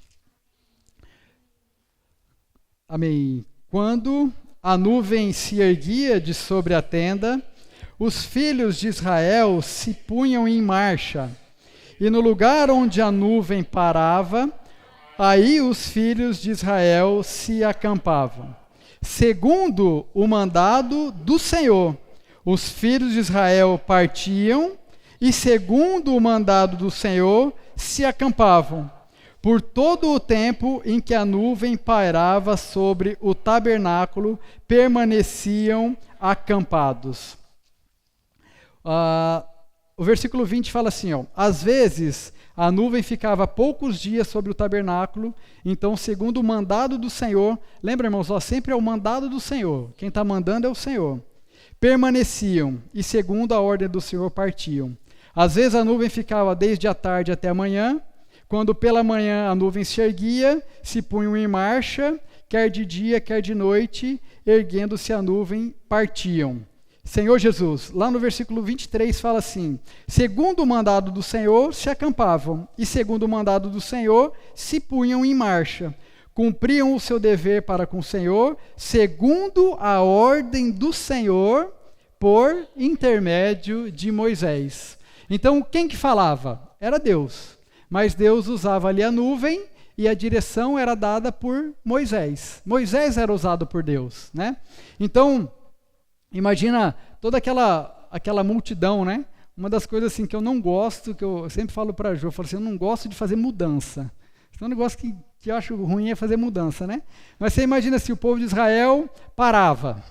Amém. Quando a nuvem se erguia de sobre a tenda, os filhos de Israel se punham em marcha, e no lugar onde a nuvem parava, aí os filhos de Israel se acampavam. Segundo o mandado do Senhor, os filhos de Israel partiam e, segundo o mandado do Senhor, se acampavam, por todo o tempo em que a nuvem pairava sobre o tabernáculo, permaneciam acampados. O versículo 20 fala assim, às vezes a nuvem ficava poucos dias sobre o tabernáculo, então, segundo o mandado do Senhor, lembra, irmãos, sempre é o mandado do Senhor, quem está mandando é o Senhor. Permaneciam e, segundo a ordem do Senhor, partiam. Às vezes a nuvem ficava desde a tarde até a manhã, quando pela manhã a nuvem se erguia, se punham em marcha, quer de dia, quer de noite, erguendo-se a nuvem, partiam. Senhor Jesus, lá no versículo 23 fala assim, segundo o mandado do Senhor se acampavam, e segundo o mandado do Senhor se punham em marcha, cumpriam o seu dever para com o Senhor, segundo a ordem do Senhor, por intermédio de Moisés. Então, quem que falava? Era Deus, mas Deus usava ali a nuvem, e a direção era dada por Moisés. Moisés era usado por Deus, né? Então, imagina toda aquela multidão, né? Uma das coisas assim que eu não gosto, que eu sempre falo para a Jo, eu falo assim, eu não gosto de fazer mudança. Então, um negócio que eu acho ruim é fazer mudança, né? Mas você imagina se o povo de Israel parava.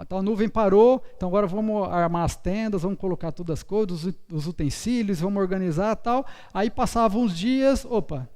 Então a nuvem parou, então agora vamos armar as tendas, vamos colocar todas as coisas, os utensílios, vamos organizar e tal. Aí passavam uns dias,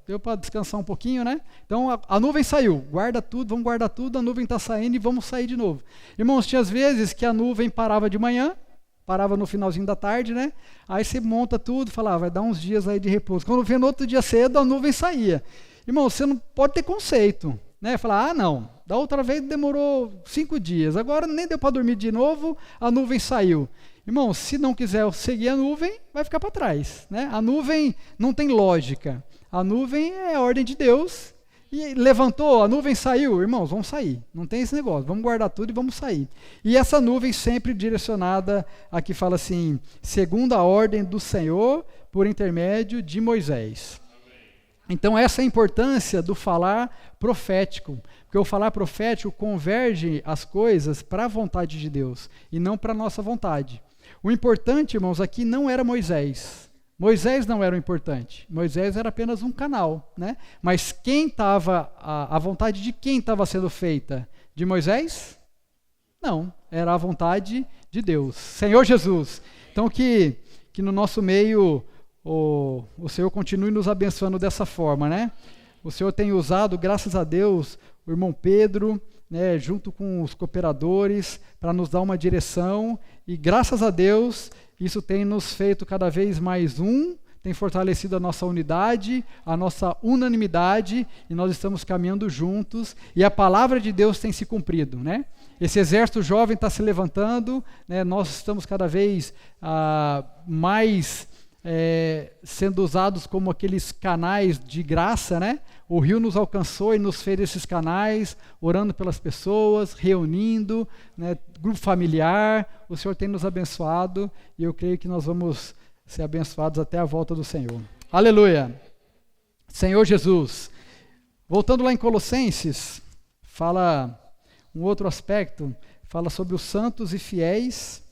deu para descansar um pouquinho, né? Então a nuvem saiu, guarda tudo, vamos guardar tudo, a nuvem está saindo e vamos sair de novo. Irmãos, tinha às vezes que a nuvem parava de manhã, parava no finalzinho da tarde, né? Aí você monta tudo, falava, vai dar uns dias aí de repouso. Quando vem no outro dia cedo, a nuvem saía. Irmão, você não pode ter conceito, né? Falar, não, da outra vez demorou 5 dias, agora nem deu para dormir de novo, a nuvem saiu. Irmão, se não quiser seguir a nuvem, vai ficar para trás, né? A nuvem não tem lógica. A nuvem é a ordem de Deus. E levantou, a nuvem saiu, irmãos, vamos sair. Não tem esse negócio, vamos guardar tudo e vamos sair. E essa nuvem sempre direcionada, aqui fala assim, segundo a ordem do Senhor, por intermédio de Moisés. Então essa é a importância do falar profético, porque o falar profético converge as coisas para a vontade de Deus e não para a nossa vontade. O importante, irmãos, aqui não era Moisés. Moisés não era o importante, Moisés era apenas um canal, né? Mas quem estava, a vontade de quem estava sendo feita? De Moisés? Não, era a vontade de Deus, Senhor Jesus. Então que no nosso meio o Senhor continue nos abençoando dessa forma, né? O Senhor tem usado, graças a Deus, o irmão Pedro, né, junto com os cooperadores, para nos dar uma direção, e graças a Deus, isso tem nos feito cada vez mais tem fortalecido a nossa unidade, a nossa unanimidade, e nós estamos caminhando juntos, e a palavra de Deus tem se cumprido, né? Esse exército jovem está se levantando, né? Nós estamos cada vez mais sendo usados como aqueles canais de graça, né? O Rio nos alcançou e nos fez esses canais, orando pelas pessoas, reunindo, né? Grupo familiar, o Senhor tem nos abençoado e eu creio que nós vamos ser abençoados até a volta do Senhor. Aleluia! Senhor Jesus. Voltando lá em Colossenses, fala um outro aspecto, fala sobre os santos e fiéis.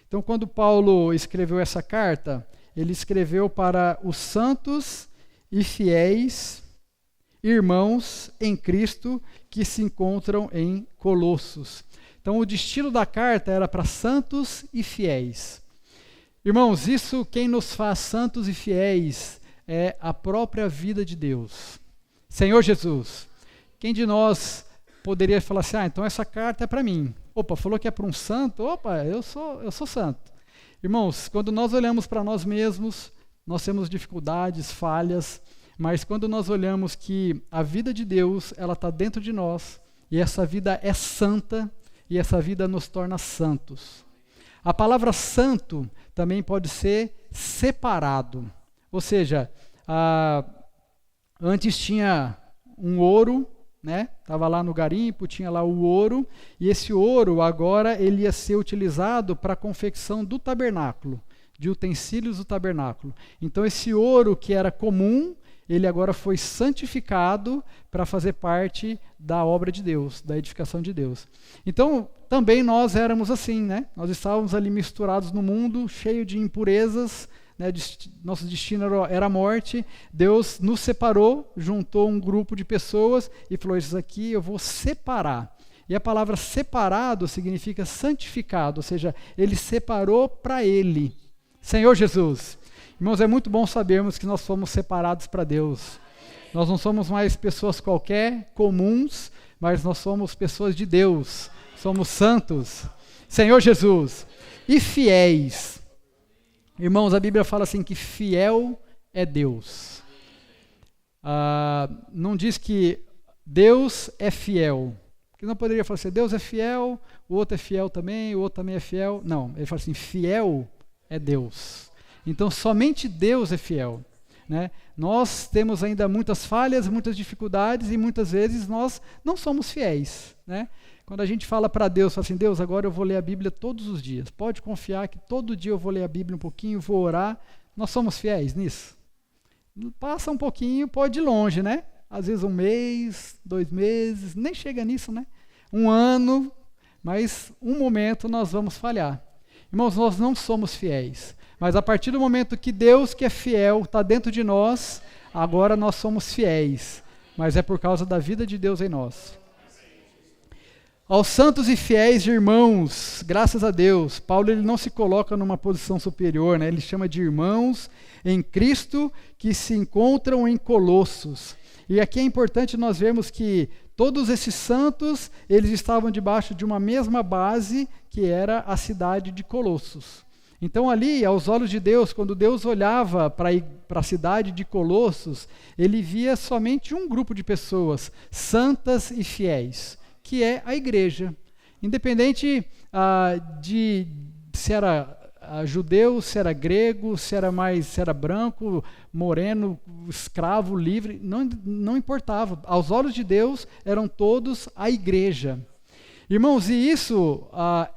Então, quando Paulo escreveu essa carta, ele escreveu para os santos e fiéis irmãos em Cristo que se encontram em Colossos. Então, o destino da carta era para santos e fiéis. Irmãos, isso quem nos faz santos e fiéis é a própria vida de Deus. Senhor Jesus, quem de nós poderia falar assim, então essa carta é para mim. Opa, falou que é para um santo? Opa, eu sou santo. Irmãos, quando nós olhamos para nós mesmos, nós temos dificuldades, falhas, mas quando nós olhamos que a vida de Deus, ela está dentro de nós, e essa vida é santa, e essa vida nos torna santos. A palavra santo também pode ser separado, ou seja, antes tinha um ouro, né? Estava lá no garimpo, tinha lá o ouro, e esse ouro agora ele ia ser utilizado para a confecção do tabernáculo, de utensílios do tabernáculo. Então esse ouro que era comum, ele agora foi santificado para fazer parte da obra de Deus, da edificação de Deus. Então também nós éramos assim, né? Nós estávamos ali misturados no mundo, cheio de impurezas, né, nosso destino era a morte. Deus nos separou, juntou um grupo de pessoas e falou, isso aqui eu vou separar. E a palavra separado significa santificado, ou seja, ele separou para ele. Senhor Jesus. Irmãos, é muito bom sabermos que nós fomos separados para Deus. Nós não somos mais pessoas qualquer, comuns, mas nós somos pessoas de Deus. Somos santos. Senhor Jesus. E fiéis. Irmãos, a Bíblia fala assim que fiel é Deus. Não diz que Deus é fiel. Porque não poderia falar assim, Deus é fiel, o outro é fiel também, o outro também é fiel. Não, ele fala assim, fiel é Deus. Então, somente Deus é fiel. Né? Nós temos ainda muitas falhas, muitas dificuldades e muitas vezes nós não somos fiéis. Né? Quando a gente fala para Deus, fala assim, Deus, agora eu vou ler a Bíblia todos os dias. Pode confiar que todo dia eu vou ler a Bíblia um pouquinho, vou orar. Nós somos fiéis nisso? Passa um pouquinho, pode ir longe, né? Às vezes 1 mês, 2 meses, nem chega nisso, né? 1 ano, mas um momento nós vamos falhar. Irmãos, nós não somos fiéis. Mas a partir do momento que Deus, que é fiel, está dentro de nós, agora nós somos fiéis. Mas é por causa da vida de Deus em nós. Aos santos e fiéis irmãos, graças a Deus, Paulo ele não se coloca numa posição superior, né? Ele chama de irmãos em Cristo que se encontram em Colossos. E aqui é importante nós vermos que todos esses santos, eles estavam debaixo de uma mesma base, que era a cidade de Colossos. Então ali, aos olhos de Deus, quando Deus olhava para a cidade de Colossos, ele via somente um grupo de pessoas, santas e fiéis, que é a igreja. Independente de se era judeu, se era grego, se era branco, moreno, escravo, livre, não importava. Aos olhos de Deus, eram todos a igreja. Irmãos, e isso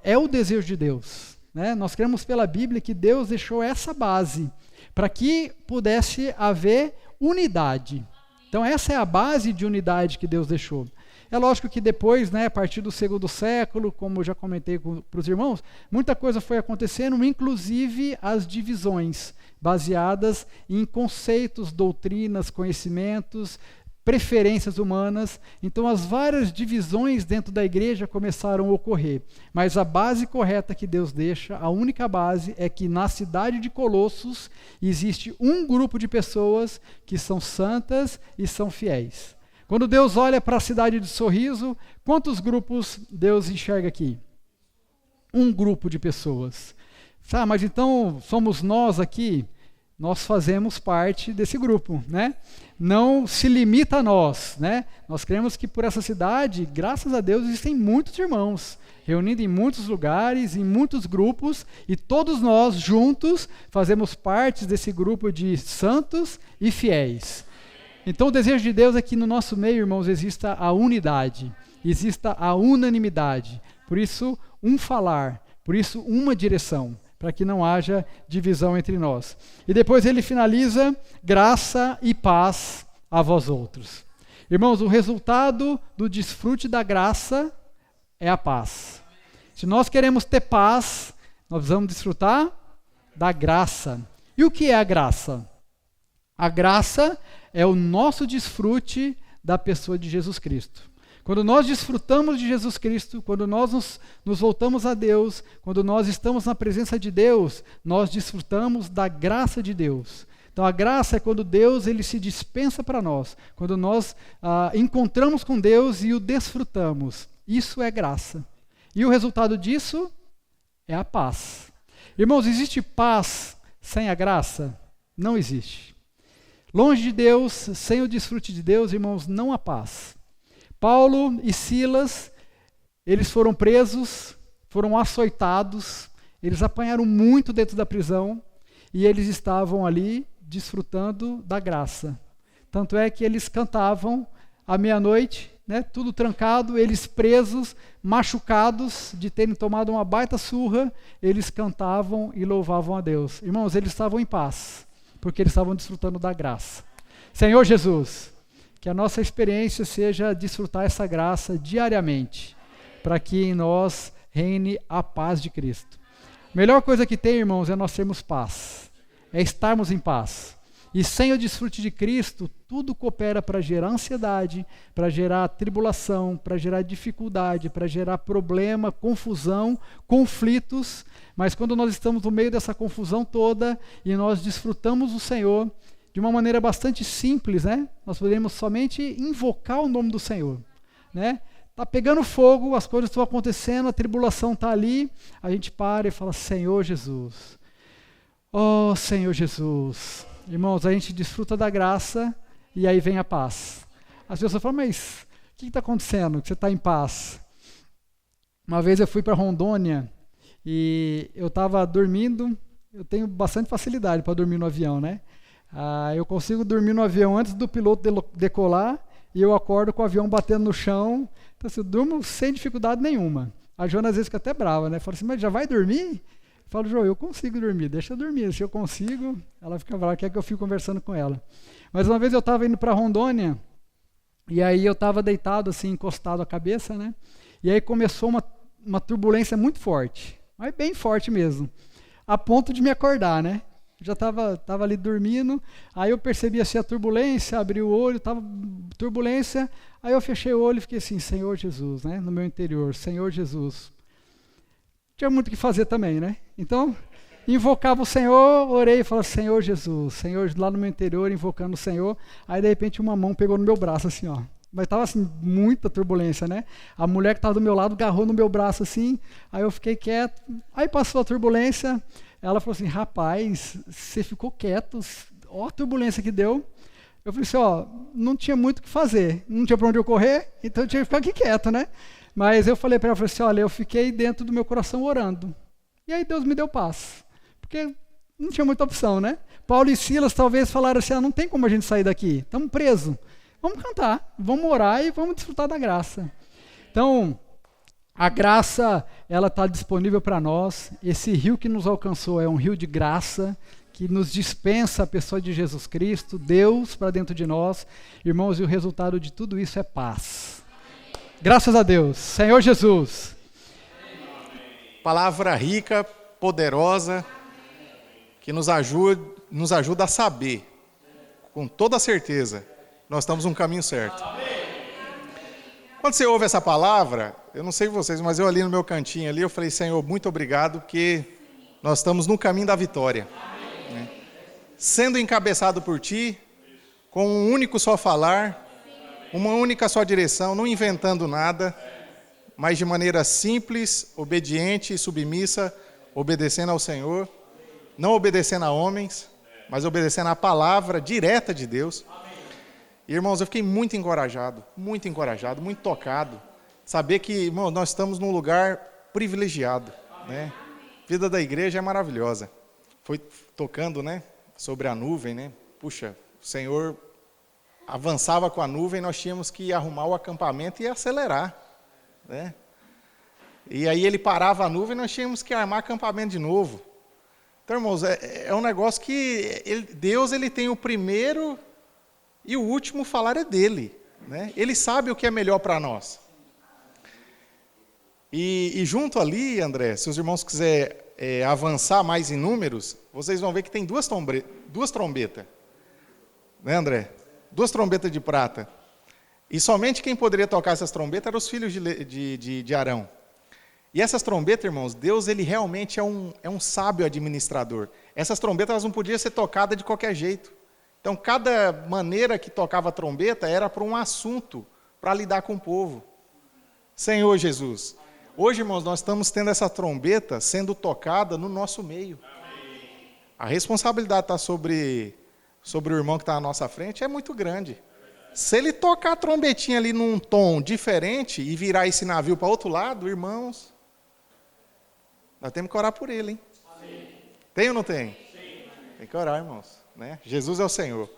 é o desejo de Deus. Né? Nós cremos pela Bíblia que Deus deixou essa base para que pudesse haver unidade. Então essa é a base de unidade que Deus deixou. É lógico que depois, né, a partir do segundo século, como eu já comentei para os irmãos, muita coisa foi acontecendo, inclusive as divisões, baseadas em conceitos, doutrinas, conhecimentos, preferências humanas. Então as várias divisões dentro da igreja começaram a ocorrer. Mas a base correta que Deus deixa, a única base, é que na cidade de Colossos existe um grupo de pessoas que são santas e são fiéis. Quando Deus olha para a cidade de Sorriso, quantos grupos Deus enxerga aqui? Um grupo de pessoas. Mas então somos nós aqui? Nós fazemos parte desse grupo, né? Não se limita a nós, né? Nós cremos que por essa cidade, graças a Deus, existem muitos irmãos, reunidos em muitos lugares, em muitos grupos, e todos nós juntos fazemos parte desse grupo de santos e fiéis. Então o desejo de Deus é que no nosso meio, irmãos, exista a unidade, exista a unanimidade. Por isso, um falar, por isso, uma direção, para que não haja divisão entre nós. E depois ele finaliza, graça e paz a vós outros. Irmãos, o resultado do desfrute da graça é a paz. Se nós queremos ter paz, nós vamos desfrutar da graça. E o que é a graça? A graça é o nosso desfrute da pessoa de Jesus Cristo. Quando nós desfrutamos de Jesus Cristo, quando nós nos voltamos a Deus, quando nós estamos na presença de Deus, nós desfrutamos da graça de Deus. Então a graça é quando Deus ele se dispensa para nós, quando nós encontramos com Deus e o desfrutamos. Isso é graça. E o resultado disso é a paz. Irmãos, existe paz sem a graça? Não existe. Longe de Deus, sem o desfrute de Deus, irmãos, não há paz. Paulo e Silas, eles foram presos, foram açoitados, eles apanharam muito dentro da prisão e eles estavam ali desfrutando da graça. Tanto é que eles cantavam à meia-noite, né, tudo trancado, eles presos, machucados de terem tomado uma baita surra, eles cantavam e louvavam a Deus. Irmãos, eles estavam em paz, porque eles estavam desfrutando da graça. Senhor Jesus, que a nossa experiência seja desfrutar essa graça diariamente, para que em nós reine a paz de Cristo. A melhor coisa que tem, irmãos, é nós termos paz, é estarmos em paz. E sem o desfrute de Cristo, tudo coopera para gerar ansiedade, para gerar tribulação, para gerar dificuldade, para gerar problema, confusão, conflitos. Mas quando nós estamos no meio dessa confusão toda e nós desfrutamos o Senhor, de uma maneira bastante simples, né? Nós podemos somente invocar o nome do Senhor, né? Tá pegando fogo, as coisas estão acontecendo, a tribulação está ali, a gente para e fala, Senhor Jesus, oh Senhor Jesus. Irmãos, a gente desfruta da graça e aí vem a paz. As pessoas falam, mas o que está acontecendo que você está em paz? Uma vez eu fui para Rondônia e eu estava dormindo, eu tenho bastante facilidade para dormir no avião, né? Eu consigo dormir no avião antes do piloto decolar e eu acordo com o avião batendo no chão. Então, assim, eu durmo sem dificuldade nenhuma. A Joana às vezes fica até brava, né? Fala assim, mas já vai dormir? Eu falo, João, eu consigo dormir, deixa eu dormir. Se eu consigo, ela fica brava, quer que eu fique conversando com ela. Mas uma vez eu estava indo para Rondônia e aí eu estava deitado assim, encostado a cabeça, né? E aí começou uma turbulência muito forte, mas bem forte mesmo, a ponto de me acordar, né? Já estava ali dormindo, aí eu percebi assim a turbulência, abri o olho, estava turbulência, aí eu fechei o olho e fiquei assim, Senhor Jesus, né, no meu interior, Senhor Jesus. Tinha muito o que fazer também, né? Então, invocava o Senhor, orei e falava, Senhor Jesus, Senhor, lá no meu interior, invocando o Senhor. Aí, de repente, uma mão pegou no meu braço, assim, ó. Mas estava, assim, muita turbulência, né? A mulher que estava do meu lado agarrou no meu braço, assim. Aí eu fiquei quieto. Aí passou a turbulência. Ela falou assim, rapaz, você ficou quieto. Ó a turbulência que deu. Eu falei assim, ó, não tinha muito o que fazer. Não tinha para onde eu correr, então eu tinha que ficar aqui quieto, né? Mas eu falei para ela, falei assim, olha, eu fiquei dentro do meu coração orando. E aí Deus me deu paz. Porque não tinha muita opção, né? Paulo e Silas talvez falaram assim, não tem como a gente sair daqui. Estamos presos. Vamos cantar, vamos orar e vamos desfrutar da graça. Então, a graça, ela está disponível para nós. Esse rio que nos alcançou é um rio de graça, que nos dispensa a pessoa de Jesus Cristo, Deus para dentro de nós. Irmãos, e o resultado de tudo isso é paz. Graças a Deus. Senhor Jesus. Palavra rica, poderosa, que nos ajuda a saber, com toda certeza, nós estamos no caminho certo. Quando você ouve essa palavra, eu não sei vocês, mas eu ali no meu cantinho ali, eu falei, Senhor, muito obrigado, porque nós estamos no caminho da vitória. Né? Sendo encabeçado por Ti, com um único só falar, uma única só direção, não inventando nada, mas de maneira simples, obediente e submissa, obedecendo ao Senhor, não obedecendo a homens, mas obedecendo à palavra direta de Deus. E, irmãos, eu fiquei muito encorajado, muito tocado. Saber que, irmãos, nós estamos num lugar privilegiado. Né? A vida da igreja é maravilhosa. Foi tocando, né, sobre a nuvem, né? Puxa, o Senhor avançava com a nuvem, nós tínhamos que arrumar o acampamento e acelerar. Né? E aí ele parava a nuvem e nós tínhamos que armar acampamento de novo. Então, irmãos, é um negócio que Deus ele tem o primeiro e o último falar é dele. Né? Ele sabe o que é melhor para nós. E junto ali, André, se os irmãos quiserem avançar mais em números, vocês vão ver que tem duas trombetas. Né, André? 2 trombetas de prata. E somente quem poderia tocar essas trombetas eram os filhos de Arão. E essas trombetas, irmãos, Deus ele realmente é um sábio administrador. Essas trombetas elas não podiam ser tocadas de qualquer jeito. Então, cada maneira que tocava a trombeta era para um assunto, para lidar com o povo. Senhor Jesus, hoje, irmãos, nós estamos tendo essa trombeta sendo tocada no nosso meio. A responsabilidade está sobre o irmão que está à nossa frente é muito grande. Se ele tocar a trombetinha ali num tom diferente e virar esse navio para outro lado, irmãos, nós temos que orar por ele, hein? Amém. Tem ou não tem? Sim. Tem que orar, irmãos. Né? Jesus é o Senhor.